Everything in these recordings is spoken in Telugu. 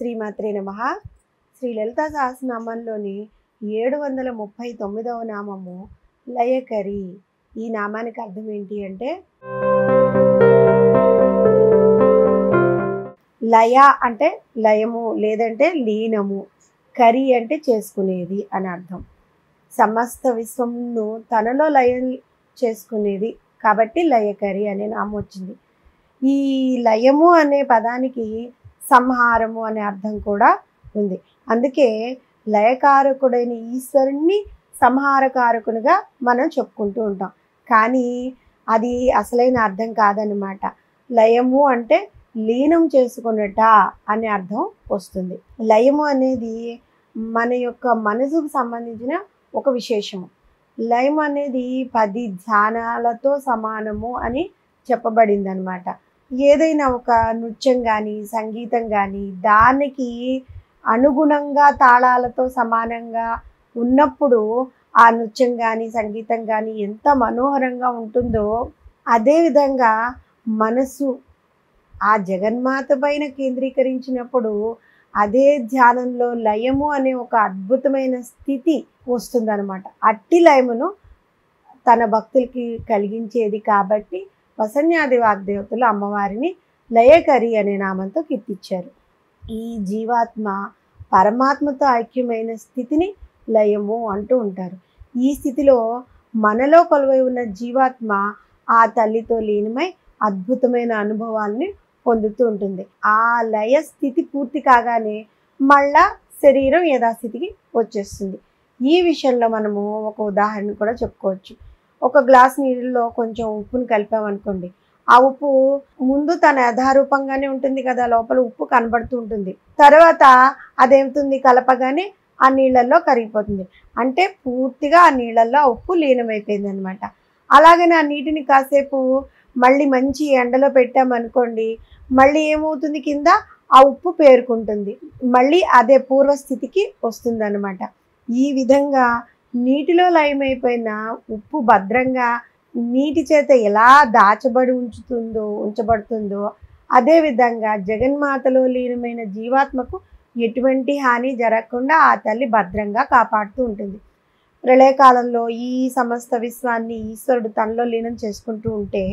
శ్రీమాత్రే నమః. శ్రీ లలితా సహస్రనామంలోని 739వ నామము లయకరి. ఈ నామానికి అర్థం ఏంటి అంటే, లయ అంటే లయము లేదంటే లీనము, కరి అంటే చేసుకునేది అని అర్థం. సమస్త విశ్వంను తనలో లయం చేసుకునేది కాబట్టి లయకరి అనే నామం వచ్చింది. ఈ లయము అనే పదానికి సంహారము అనే అర్థం కూడా ఉంది. అందుకే లయకారకుడైన ఈశ్వరుణ్ణి సంహారకారకునిగా మనం చెప్పుకుంటూ ఉంటాం. కానీ అది అసలైన అర్థం కాదనమాట. లయము అంటే లీనం చేసుకున్నట అనే అర్థం వస్తుంది. లయము అనేది మన యొక్క మనసుకు సంబంధించిన ఒక విశేషము. లయం అనేది 10 ధ్యానాలతో సమానము అని చెప్పబడింది అనమాట. ఏదైనా ఒక నృత్యం కానీ సంగీతం కానీ దానికి అనుగుణంగా తాళాలతో సమానంగా ఉన్నప్పుడు ఆ నృత్యం కానీ సంగీతం కానీ ఎంత మనోహరంగా ఉంటుందో, అదేవిధంగా మనసు ఆ జగన్మాత పైన కేంద్రీకరించినప్పుడు అదే ధ్యానంలో లయము అనే ఒక అద్భుతమైన స్థితి వస్తుందన్నమాట. అట్టి లయమును తన భక్తులకి కలిగించేది కాబట్టి వసన్యాది వాగ్దేవతలు అమ్మవారిని లయకరి అనే నామంతో కీర్తించారు. ఈ జీవాత్మ పరమాత్మతో ఐక్యమైన స్థితిని లయము అంటూ ఉంటారు. ఈ స్థితిలో మనలో కొలువై ఉన్న జీవాత్మ ఆ తల్లితో లీనమై అద్భుతమైన అనుభవాల్ని పొందుతూ ఉంటుంది. ఆ లయ స్థితి పూర్తి కాగానే మళ్ళా శరీరం యథాస్థితికి వచ్చేస్తుంది. ఈ విషయంలో మనము ఒక ఉదాహరణ కూడా చెప్పుకోవచ్చు. ఒక గ్లాస్ నీళ్ళలో కొంచెం ఉప్పుని కలిపామనుకోండి, ఆ ఉప్పు ముందు తన యథారూపంగానే ఉంటుంది కదా, లోపల ఉప్పు కనబడుతూ ఉంటుంది. తర్వాత అదేమవుతుంది, కలపగానే ఆ నీళ్ళల్లో కరిగిపోతుంది. అంటే పూర్తిగా ఆ నీళ్ళల్లో ఆ ఉప్పు లీనమైపోయింది అనమాట. అలాగనే ఆ నీటిని కాసేపు మళ్ళీ మంచి ఎండలో పెట్టామనుకోండి, మళ్ళీ ఏమవుతుంది, కింద ఆ ఉప్పు పేరుకుంటుంది, మళ్ళీ అదే పూర్వస్థితికి వస్తుంది అనమాట. ఈ విధంగా నీటిలో లయమైపోయిన ఉప్పు భద్రంగా నీటి చేత ఎలా దాచబడి ఉంచబడుతుందో అదేవిధంగా జగన్మాతలో లీనమైన జీవాత్మకు ఎటువంటి హాని జరగకుండా ఆ తల్లి భద్రంగా కాపాడుతూ ఉంటుంది. ప్రళయకాలంలో ఈ సమస్త విశ్వాన్ని ఈశ్వరుడు తనలో లీనం చేసుకుంటూ ఉంటే,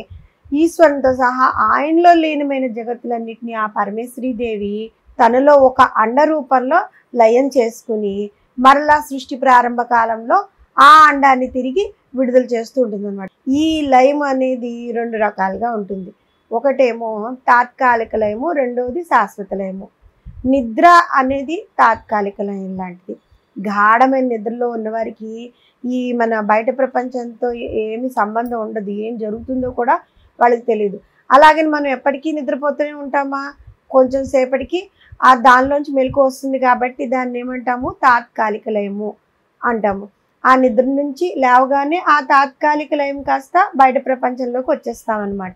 ఈశ్వరునితో సహా ఆయనలో లీనమైన జగత్తులన్నింటినీ ఆ పరమేశ్వరీదేవి తనలో ఒక అండ రూపంలో లయం చేసుకుని మరలా సృష్టి ప్రారంభ కాలంలో ఆ అండాన్ని తిరిగి విడుదల చేస్తూ ఉంటుంది అనమాట. ఈ లయం అనేది 2 రకాలుగా ఉంటుంది. ఒకటేమో తాత్కాలిక లయము, రెండవది శాశ్వత లయము. నిద్ర అనేది తాత్కాలిక లయం లాంటిది. గాఢమైన నిద్రలో ఉన్నవారికి ఈ మన బయట ప్రపంచంతో ఏమి సంబంధం ఉండదు, ఏం జరుగుతుందో కూడా వాళ్ళకి తెలియదు. అలాగని మనం ఎప్పటికీ నిద్రపోతూనే ఉంటామా, కొంచెం సేపటికి ఆ దానిలోంచి మెలకు వస్తుంది కాబట్టి దాన్ని ఏమంటాము, తాత్కాలిక లయము అంటాము. ఆ నిద్ర నుంచి లేవగానే ఆ తాత్కాలిక లయం కాస్త బయట ప్రపంచంలోకి వచ్చేస్తామన్నమాట.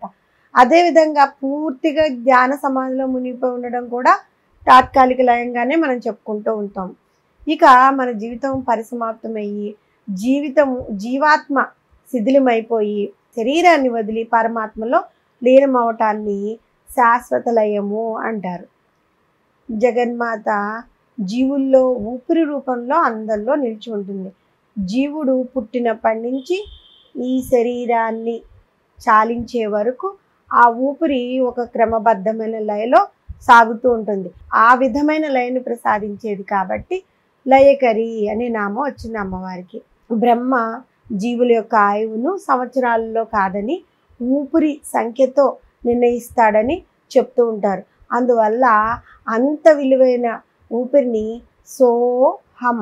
అదేవిధంగా పూర్తిగా ధ్యాన సమాధిలో మునిగిపోయి ఉండడం కూడా తాత్కాలిక లయంగానే మనం చెప్పుకుంటూ ఉంటాం. ఇక మన జీవితం పరిసమాప్తమయ్యి జీవాత్మ శిథిలమైపోయి శరీరాన్ని వదిలి పరమాత్మలో లీనమవటాన్ని శాశ్వత లయము అంటారు. జగన్మాత జీవుల్లో ఊపిరి రూపంలో అందరిలో నిలిచి ఉంటుంది. జీవుడు పుట్టినప్పటి నుంచి ఈ శరీరాన్ని చాలించే వరకు ఆ ఊపిరి ఒక క్రమబద్ధమైన లయలో సాగుతూ ఉంటుంది. ఆ విధమైన లయను ప్రసాదించేది కాబట్టి లయకరి అనే నామం వచ్చింది అమ్మవారికి. బ్రహ్మ జీవుల యొక్క ఆయువును సంవత్సరాలలో కాదని ఊపిరి సంఖ్యతో నిర్ణయిస్తాడని చెప్తూ ఉంటారు. అందువల్ల అంత విలువైన ఊపిరిని సోహం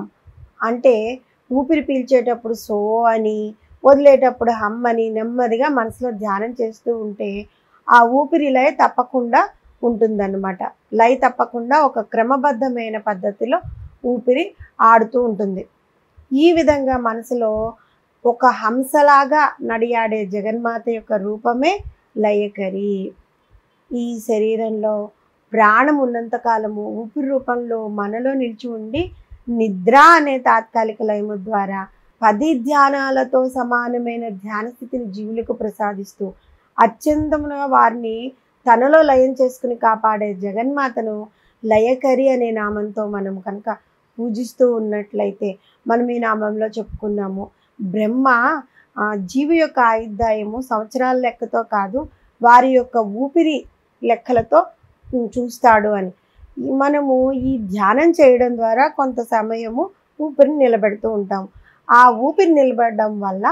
అంటే ఊపిరి పీల్చేటప్పుడు సో అని, వదిలేటప్పుడు హమ్ అని నెమ్మదిగా మనసులో ధ్యానం చేస్తూ ఉంటే ఆ ఊపిరి లయ తప్పకుండా ఉంటుందన్నమాట. లయ తప్పకుండా ఒక క్రమబద్ధమైన పద్ధతిలో ఊపిరి ఆడుతూ ఉంటుంది. ఈ విధంగా మనసులో ఒక హంసలాగా నడియాడే జగన్మాత యొక్క రూపమే లయకరి. ఈ శరీరంలో ప్రాణం ఉన్నంతకాలము ఊపిరి రూపంలో మనలో నిలిచి ఉండి నిద్ర అనే తాత్కాలిక లయము ద్వారా 10 ధ్యానాలతో సమానమైన ధ్యాన స్థితిని జీవులకు ప్రసాదిస్తూ అత్యంతముగా వారిని తనలో లయం చేసుకుని కాపాడే జగన్మాతను లయకరి అనే నామంతో మనం కనుక పూజిస్తూ ఉన్నట్లయితే, మనం ఈ నామంలో చెప్పుకున్నాము, బ్రహ్మ జీవి యొక్క ఆయుర్దాయము సంవత్సరాల లెక్కతో కాదు, వారి యొక్క ఊపిరి లెక్కలతో చూస్తాడు అని. మనము ఈ ధ్యానం చేయడం ద్వారా కొంత సమయము ఊపిరిని నిలబెడుతూ ఉంటాము. ఆ ఊపిరి నిలబడడం వల్ల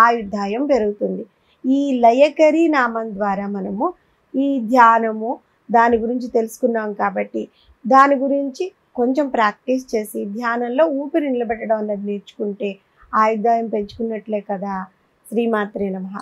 ఆయుర్దాయం పెరుగుతుంది. ఈ లయకరి నామం ద్వారా మనము ఈ ధ్యానము దాని గురించి తెలుసుకున్నాం కాబట్టి, దాని గురించి కొంచెం ప్రాక్టీస్ చేసి ధ్యానంలో ఊపిరి నిలబెట్టడం అనేది నేర్చుకుంటే ఆయుర్దాయం పెంచుకున్నట్లే కదా. శ్రీమాత్రే నమః.